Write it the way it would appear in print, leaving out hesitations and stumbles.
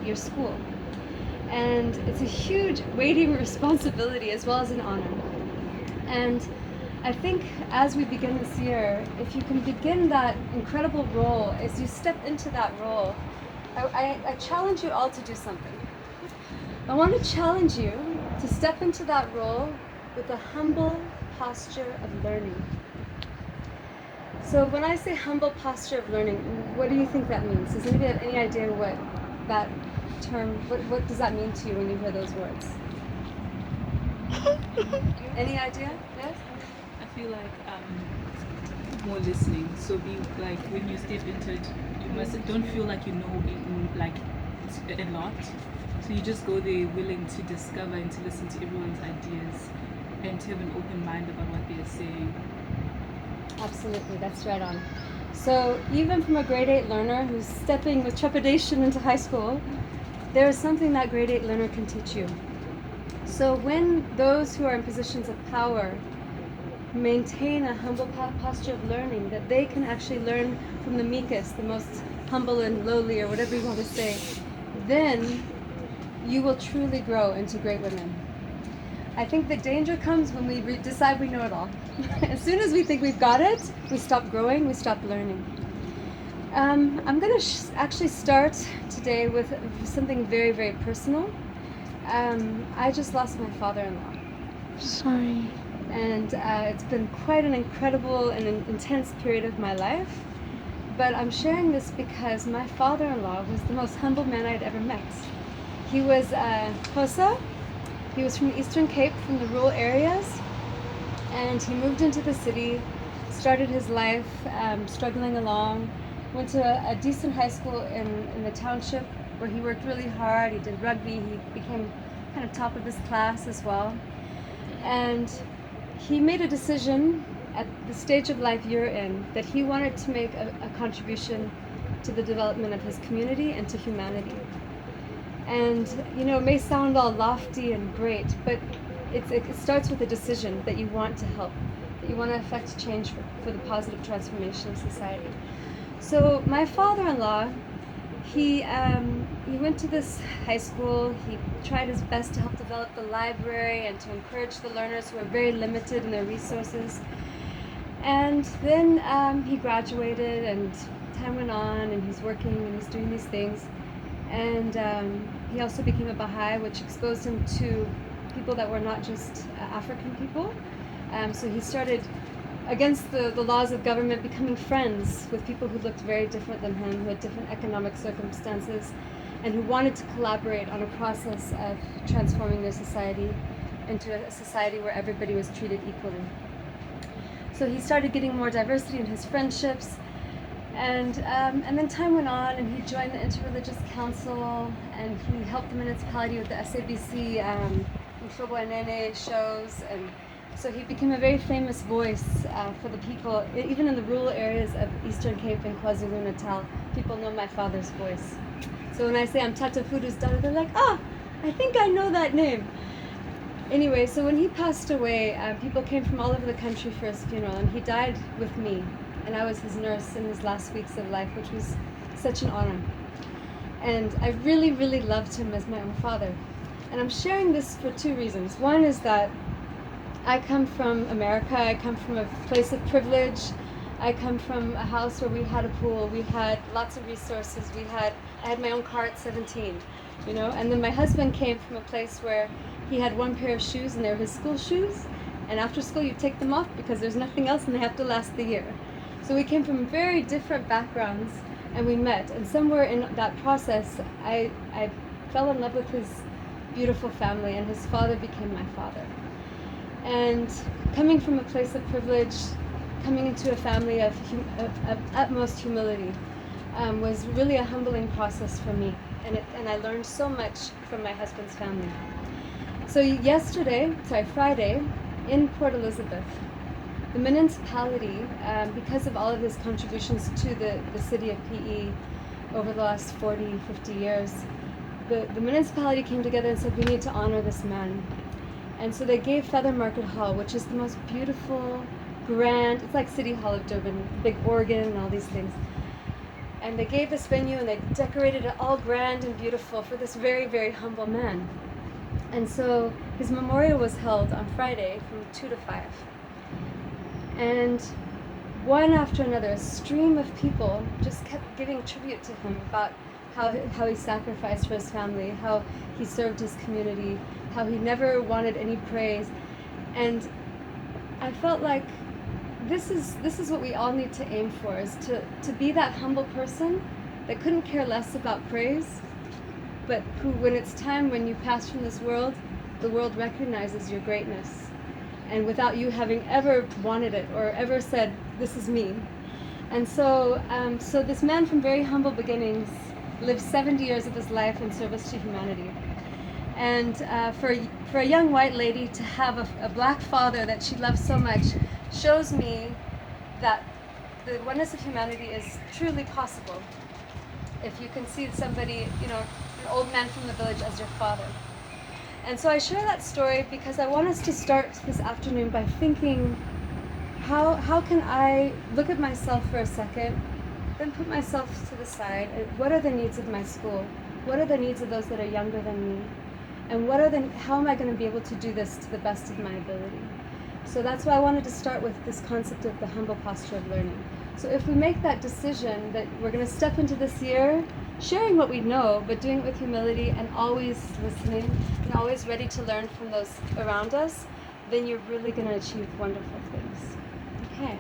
your school. And it's a huge, weighty responsibility as well as an honor. And I think as we begin this year, if you can begin that incredible role, as you step into that role, I challenge you all to do something. I want to challenge you to step into that role with a humble posture of learning. So when I say humble posture of learning, what do you think that means? Does anybody have any idea what that term, what does that mean to you when you hear those words? Any idea? Yes? I feel like more listening. So be like when you step into it, you must don't feel like you know like a lot. So you just go there willing to discover and to listen to everyone's ideas and to have an open mind about what they're saying. Absolutely, that's right on. So even from a grade 8 learner who's stepping with trepidation into high school, there is something that grade 8 learner can teach you. So when those who are in positions of power maintain a humble posture of learning, that they can actually learn from the meekest, the most humble and lowly, or whatever you want to say, then you will truly grow into great women. I think the danger comes when we decide we know it all. As soon as we think we've got it, we stop growing, we stop learning. I'm going to actually start today with something very, very personal. I just lost my father-in-law. Sorry. And it's been quite an incredible and an intense period of my life. But I'm sharing this because my father-in-law was the most humble man I'd ever met. He was Xhosa. He was from the Eastern Cape, from the rural areas, and he moved into the city, started his life struggling along, went to a decent high school in the township where he worked really hard. He did rugby. He became kind of top of his class as well. And he made a decision at the stage of life you're in that he wanted to make a contribution to the development of his community and to humanity. And you know, it may sound all lofty and great, but it starts with a decision that you want to help, that you want to affect change for the positive transformation of society. So my father-in-law, he went to this high school. He tried his best to help develop the library and to encourage the learners who are very limited in their resources. And then he graduated, and time went on, and he's working and he's doing these things. And he also became a Baha'i, which exposed him to people that were not just African people. So he started, against the laws of government, becoming friends with people who looked very different than him, who had different economic circumstances, and who wanted to collaborate on a process of transforming their society into a society where everybody was treated equally. So he started getting more diversity in his friendships. And then time went on, and he joined the Interreligious Council, and he helped the municipality with the SABC Mhlobo Nene shows, and so he became a very famous voice for the people, even in the rural areas of Eastern Cape and KwaZulu-Natal. People know my father's voice. So when I say I'm Tata Fudu's daughter, they're like, I think I know that name. Anyway, so when he passed away, people came from all over the country for his funeral, and he died with me. And I was his nurse in his last weeks of life, which was such an honor. And I really, really loved him as my own father. And I'm sharing this for two reasons. One is that I come from America. I come from a place of privilege. I come from a house where we had a pool. We had lots of resources. I had my own car at 17, you know. And then my husband came from a place where he had one pair of shoes, and they were his school shoes. And after school, you take them off because there's nothing else, and they have to last the year. So we came from very different backgrounds, and we met. And somewhere in that process, I fell in love with his beautiful family, and his father became my father. And coming from a place of privilege, coming into a family of utmost humility, was really a humbling process for me. And I learned so much from my husband's family. So Friday, in Port Elizabeth, the municipality, because of all of his contributions to the city of PE over the last 40, 50 years, the municipality came together and said, we need to honor this man. And so they gave Feather Market Hall, which is the most beautiful, grand, it's like City Hall of Durban, big organ and all these things. And they gave this venue and they decorated it all grand and beautiful for this very, very humble man. And so his memorial was held on Friday from 2 to 5. And one after another, a stream of people just kept giving tribute to him about how he sacrificed for his family, how he served his community, how he never wanted any praise. And I felt like this is what we all need to aim for, is to be that humble person that couldn't care less about praise, but who, when it's time, when you pass from this world, the world recognizes your greatness. And without you having ever wanted it or ever said, this is me. And so this man from very humble beginnings lived 70 years of his life in service to humanity. And for a young white lady to have a black father that she loves so much shows me that the oneness of humanity is truly possible if you can see somebody, an old man from the village as your father. And so I share that story because I want us to start this afternoon by thinking, how can I look at myself for a second, then put myself to the side, and what are the needs of my school? What are the needs of those that are younger than me? And how am I going to be able to do this to the best of my ability? So that's why I wanted to start with this concept of the humble posture of learning. So if we make that decision that we're going to step into this year sharing what we know, but doing it with humility and always listening and always ready to learn from those around us, then you're really going to achieve wonderful things. Okay.